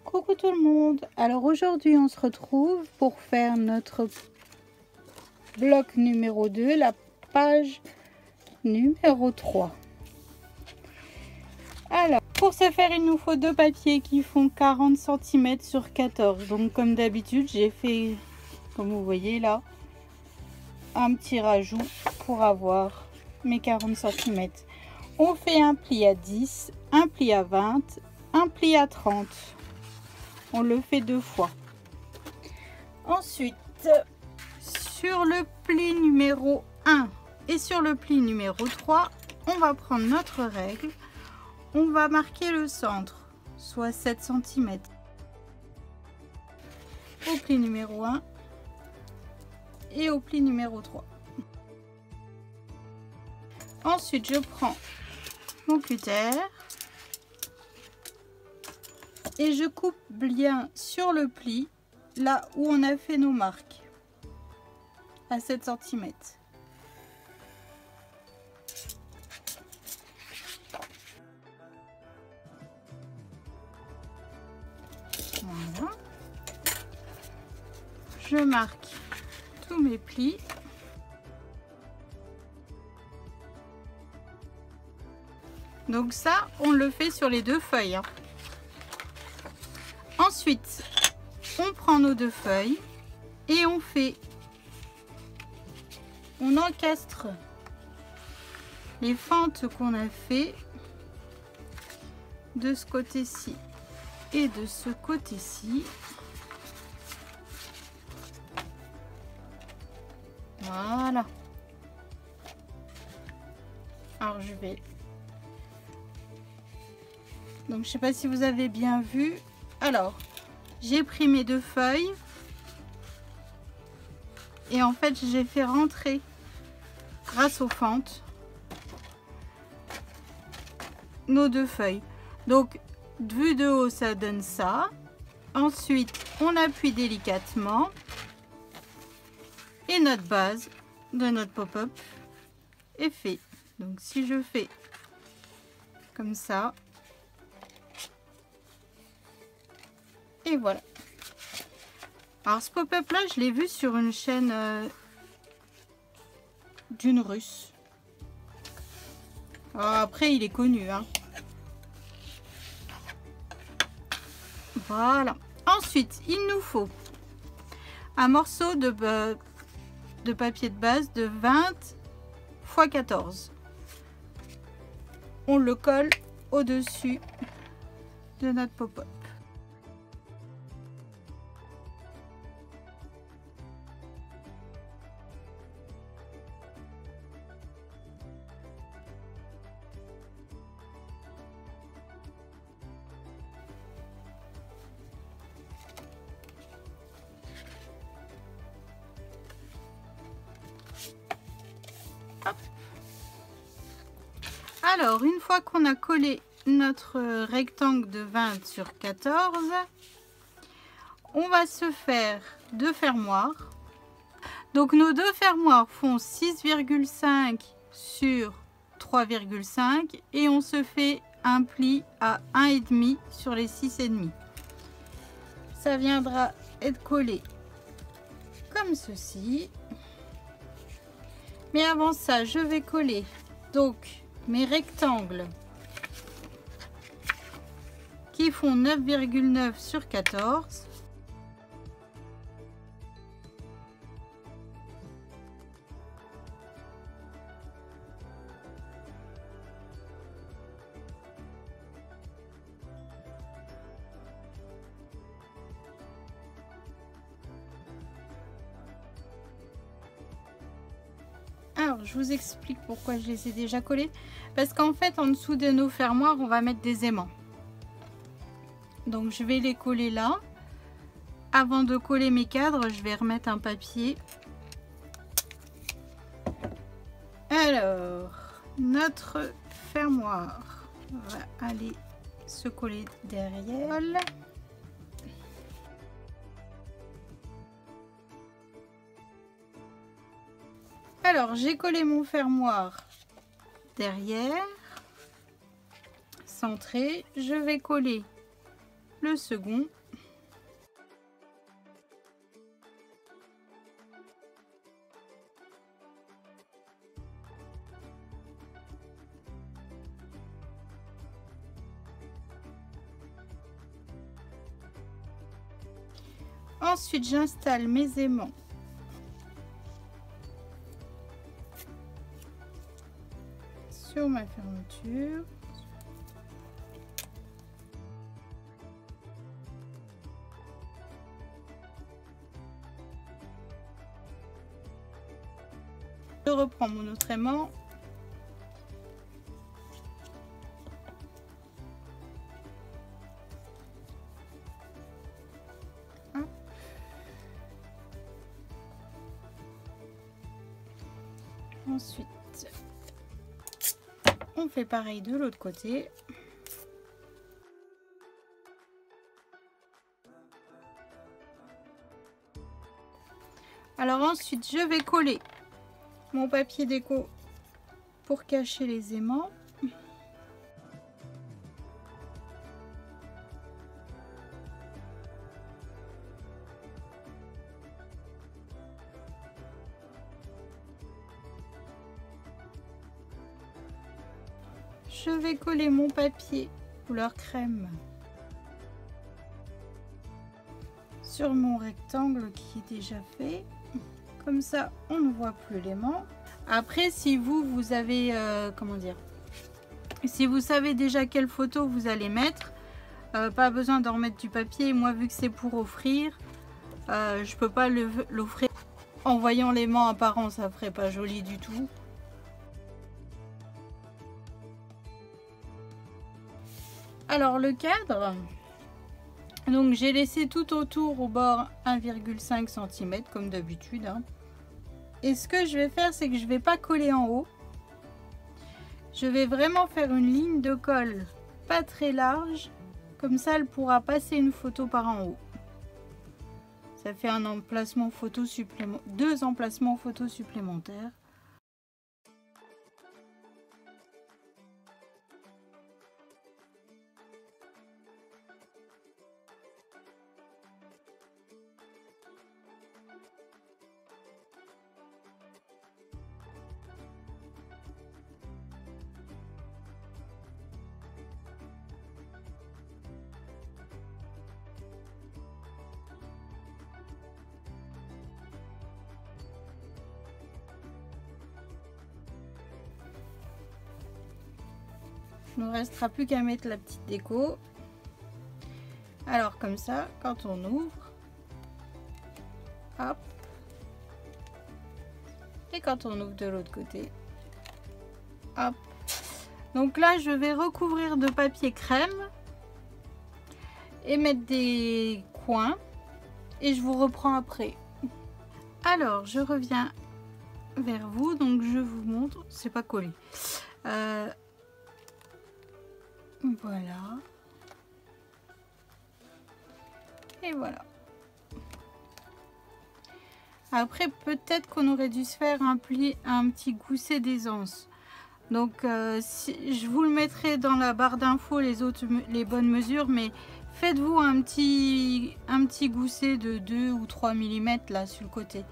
Coucou tout le monde. Alors aujourd'hui on se retrouve pour faire notre bloc numéro 2, la page numéro 3. Alors pour ce faire il nous faut deux papiers qui font 40 cm sur 14. Donc comme d'habitude j'ai fait, comme vous voyez là, un petit rajout pour avoir mes 40 cm. On fait un pli à 10, un pli à 20, un pli à 30. On le fait deux fois. Ensuite, sur le pli numéro 1 et sur le pli numéro 3, on va prendre notre règle. On va marquer le centre, soit 7 cm. Au pli numéro 1 et au pli numéro 3. Ensuite, je prends mon cutter et je coupe bien sur le pli, là où on a fait nos marques, à 7 cm. Voilà. Je marque tous mes plis. Donc ça, on le fait sur les deux feuilles. Ensuite, on prend nos deux feuilles et on encastre les fentes qu'on a fait de ce côté-ci et de ce côté-ci. Voilà. Alors je vais... Donc je sais pas si vous avez bien vu. Alors, j'ai pris mes deux feuilles et en fait j'ai fait rentrer, grâce aux fentes, nos deux feuilles. Donc vu de haut ça donne ça. Ensuite on appuie délicatement et notre base de notre pop-up est fait. Donc si je fais comme ça, et voilà. Alors ce pop-up là, je l'ai vu sur une chaîne d'une Russe. Alors, après il est connu, hein. Voilà. Ensuite il nous faut un morceau de papier de base de 20 x 14. On le colle au-dessus de notre pop-up. Hop. Alors, une fois qu'on a collé notre rectangle de 20 sur 14, on va se faire deux fermoirs. Donc, nos deux fermoirs font 6,5 sur 3,5 et on se fait un pli à 1,5 sur les 6,5. Ça viendra être collé comme ceci. Mais avant ça, je vais coller donc mes rectangles qui font 9,9 sur 14. Alors, je vous explique pourquoi je les ai déjà collés. Parce qu'en fait, en dessous de nos fermoirs, on va mettre des aimants. Donc, je vais les coller là. Avant de coller mes cadres, je vais remettre un papier. Alors, notre fermoir va aller se coller derrière. Alors, j'ai collé mon fermoir derrière, centré. Je vais coller le second Ensuite, j'installe mes aimants sur ma fermeture. Je reprends mon autre aimant. Ensuite, on fait pareil de l'autre côté. Alors ensuite, je vais coller mon papier déco pour cacher les aimants. Je vais coller mon papier couleur crème sur mon rectangle qui est déjà fait. Comme ça, on ne voit plus l'aimant. Après, si vous avez, comment dire, si vous savez déjà quelle photo vous allez mettre, pas besoin d'en remettre du papier. Moi, vu que c'est pour offrir, je peux pas l'offrir. En voyant l'aimant apparent, ça ferait pas joli du tout. Alors le cadre, donc j'ai laissé tout autour au bord 1,5 cm comme d'habitude. Hein. Et ce que je vais faire, c'est que je vais pas coller en haut. Je vais vraiment faire une ligne de colle pas très large. Comme ça, elle pourra passer une photo par en haut. Ça fait un emplacement photo supplémentaire, 2 emplacements photos supplémentaires. Il ne restera plus qu'à mettre la petite déco. Alors comme ça, quand on ouvre, hop, et quand on ouvre de l'autre côté, hop. Donc là, je vais recouvrir de papier crème et mettre des coins et je vous reprends après. Alors, je reviens vers vous, donc je vous montre, c'est pas collé. Voilà. Et voilà. Après, peut-être qu'on aurait dû se faire un petit gousset d'aisance. Donc, si, je vous le mettrai dans la barre d'infos, les bonnes mesures, mais faites-vous un petit gousset de 2 ou 3 mm là sur le côté.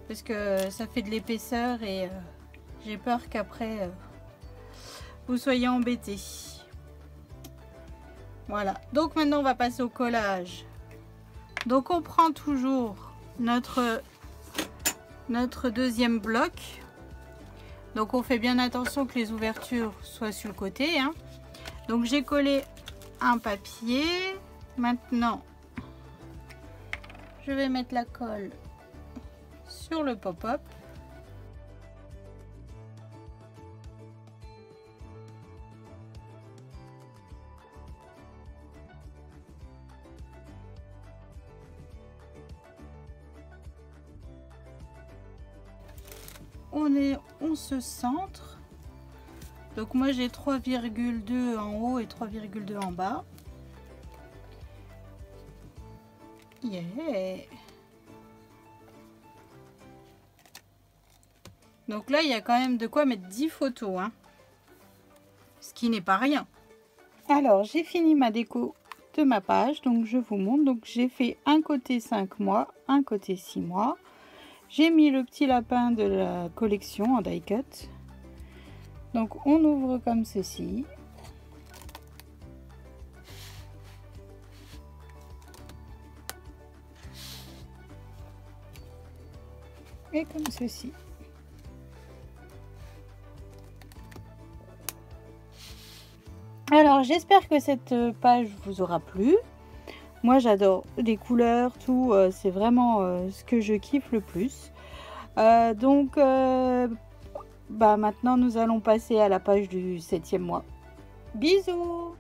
Parce que ça fait de l'épaisseur et j'ai peur qu'après vous soyez embêtés. Voilà, donc maintenant on va passer au collage. Donc on prend toujours notre deuxième bloc. Donc on fait bien attention que les ouvertures soient sur le côté. Hein. Donc j'ai collé un papier. Maintenant, je vais mettre la colle sur le pop-up. On se centre. Donc moi j'ai 3,2 en haut et 3,2 en bas. Yeah. Donc là il y a quand même de quoi mettre 10 photos, hein. Ce qui n'est pas rien. Alors j'ai fini ma déco de ma page, donc je vous montre. Donc j'ai fait un côté 5 mois, un côté 6 mois. J'ai mis le petit lapin de la collection en die cut. Donc on ouvre comme ceci. et comme ceci. Alors j'espère que cette page vous aura plu. Moi j'adore les couleurs, tout, c'est vraiment ce que je kiffe le plus. Donc maintenant nous allons passer à la page du 7e mois. Bisous!